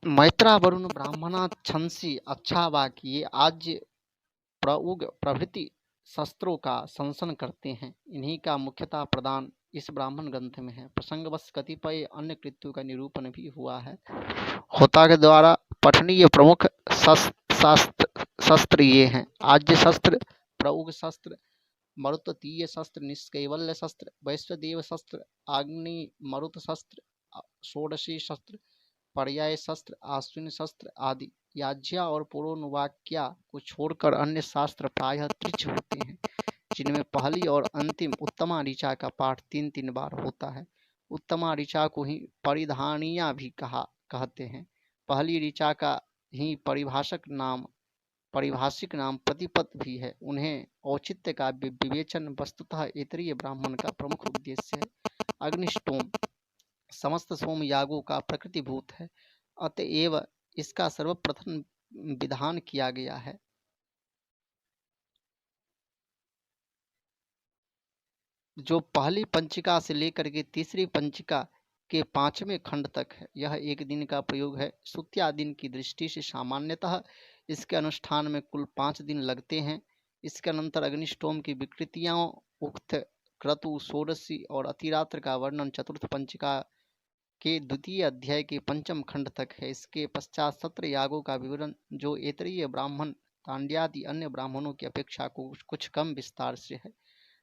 मैत्रा, वरुण, ब्राह्मणा, छंसी, अच्छावाक ये आज्य, प्रउग प्रभृति शस्त्रों का संसन करते हैं। इन्हीं का मुख्यतः प्रदान इस ब्राह्मण ग्रंथ में है। प्रसंगवश कतिपय अन्य कृत्यों का निरूपण भी हुआ है। होता के द्वारा पठनीय प्रमुख शस्त्र ये हैं: आज्य शस्त्र, प्रउग शस्त्र, मरुततीय शस्त्र, निष्कैवल्य शस्त्र, वैश्वदेव शस्त्र, अग्नि मरुत शस्त्र, षोडशी शस्त्र, पर्याय शस्त्र, आश्विन शस्त्र आदि। याज्ञा और पुरोनुवाक्या को छोड़कर अन्य शास्त्र प्रायः त्रिच होते हैं, जिनमें पहली और अंतिम उत्तमा ऋचा का पाठ 3-3 बार होता है। उत्तमा ऋचा को ही परिधानिया भी कहते हैं। पहली ऋचा का ही परिभाषिक नाम प्रतिपद भी है। उन्हें औचित्य का विवेचन वस्तुतः ऐतरेय ब्राह्मण का प्रमुख उद्देश्य है। अग्निष्टोम समस्त सोम यागों का प्रकृतिभूत है, अतएव इसका सर्वप्रथम विधान किया गया है। जो पहली पंचिका से लेकर के तीसरी पंचिका के 5वें खंड तक है, यह एक दिन का प्रयोग है। सुत्या दिन की दृष्टि से सामान्यतः इसके अनुष्ठान में कुल 5 दिन लगते हैं। इसके अनंतर अग्निष्टोम की विकृतियां, उक्त क्रतु, षोडशी और अतिरात्र का वर्णन चतुर्थ पंचिका के द्वितीय अध्याय के 5म खंड तक है। इसके पश्चात 17 यागों का विवरण, जो ऐतरेय ब्राह्मण तांड्यादि अन्य ब्राह्मणों की अपेक्षा कुछ कम विस्तार से है।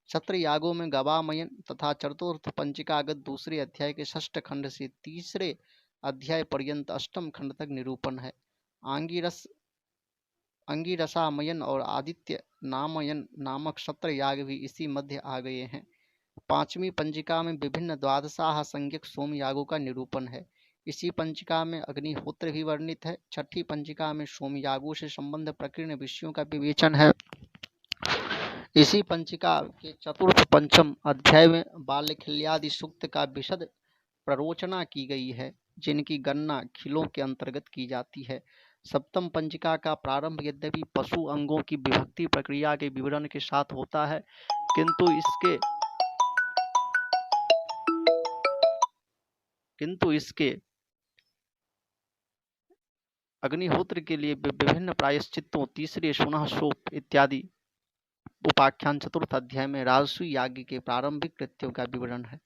17 यागों में गवामयन तथा चतुर्थ पंचिकागत दूसरे अध्याय के 6ठ खंड से तीसरे अध्याय पर्यंत 8म खंड तक निरूपण है। अंगिरसामयन और आदित्य नामयन नामक 17 याग भी इसी मध्य आ गए हैं। 5वीं पंचिका में विभिन्न द्वादशाह संज्ञक सोम यागों का निरूपण है। इसी पंचिका में अग्निहोत्र भी वर्णित है। 6ठी पंचिका में सोम यागों से संबंध प्रकीर्ण विषयों का विवेचन है। इसी पंचिका के चतुर्थ पंचम अध्याय में बाल्यखिल्यादि सूक्त का विशद प्ररोचना की गई है, जिनकी गणना खिलों के अंतर्गत की जाती है। 7म पंचिका का प्रारंभ यद्यपि पशु अंगों की विभक्ति प्रक्रिया के विवरण के साथ होता है, किंतु इसके किंतु इसके अग्निहोत्र के लिए विभिन्न प्रायश्चित्तों, तीसरे सुनः सोप इत्यादि उपाख्यान चतुर्थ अध्याय में राजसूय याग के प्रारंभिक कृत्यों का विवरण है।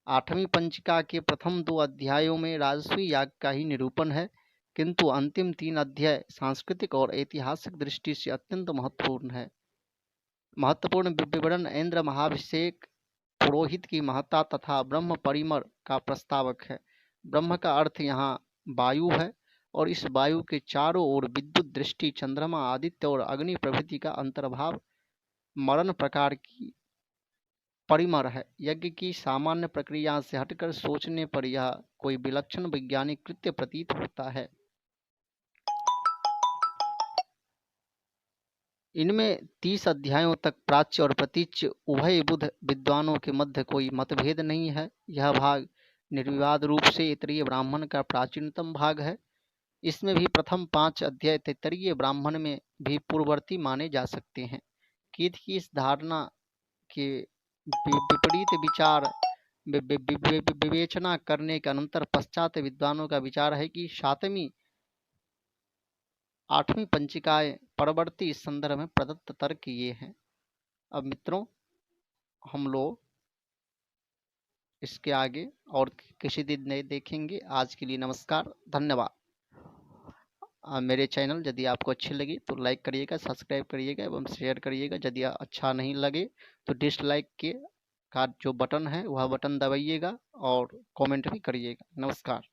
8वीं पंचिका के प्रथम 2 अध्यायों में राजसूय याग का ही निरूपण है, किंतु अंतिम 3 अध्याय सांस्कृतिक और ऐतिहासिक दृष्टि से अत्यंत महत्वपूर्ण विवरण इंद्र महाभिषेक, पुरोहित की महत्ता तथा ब्रह्म परिमर का प्रस्तावक है। ब्रह्म का अर्थ यहाँ वायु है और इस वायु के चारों ओर विद्युत दृष्टि, चंद्रमा, आदित्य और अग्नि प्रभृति का अंतर्भाव मरण प्रकार की परिमर है। यज्ञ की सामान्य प्रक्रिया से हटकर सोचने पर यह कोई विलक्षण वैज्ञानिक कृत्य प्रतीत होता है। इनमें 30 अध्यायों तक प्राच्य और प्रतीच्य उभय बुध विद्वानों के मध्य कोई मतभेद नहीं है। यह भाग निर्विवाद रूप से तैत्तिरीय ब्राह्मण का प्राचीनतम भाग है। इसमें भी प्रथम 5 अध्याय तैत्तिरीय ब्राह्मण में भी पूर्ववर्ती माने जा सकते हैं। कीथ की इस धारणा के विपरीत विचार विवेचना करने के अनंतर पश्चात विद्वानों का विचार है कि 7वीं 8वीं पंचिकाएं परवर्ती इस संदर्भ में प्रदत्त तर्क ये हैं। अब मित्रों, हम लोग इसके आगे और किसी दिन नए देखेंगे। आज के लिए नमस्कार, धन्यवाद। मेरे चैनल यदि आपको अच्छी लगी तो लाइक करिएगा, सब्सक्राइब करिएगा एवं शेयर करिएगा। यदि अच्छा नहीं लगे तो डिसलाइक के का जो बटन है वह बटन दबाइएगा और कमेंट भी करिएगा। नमस्कार।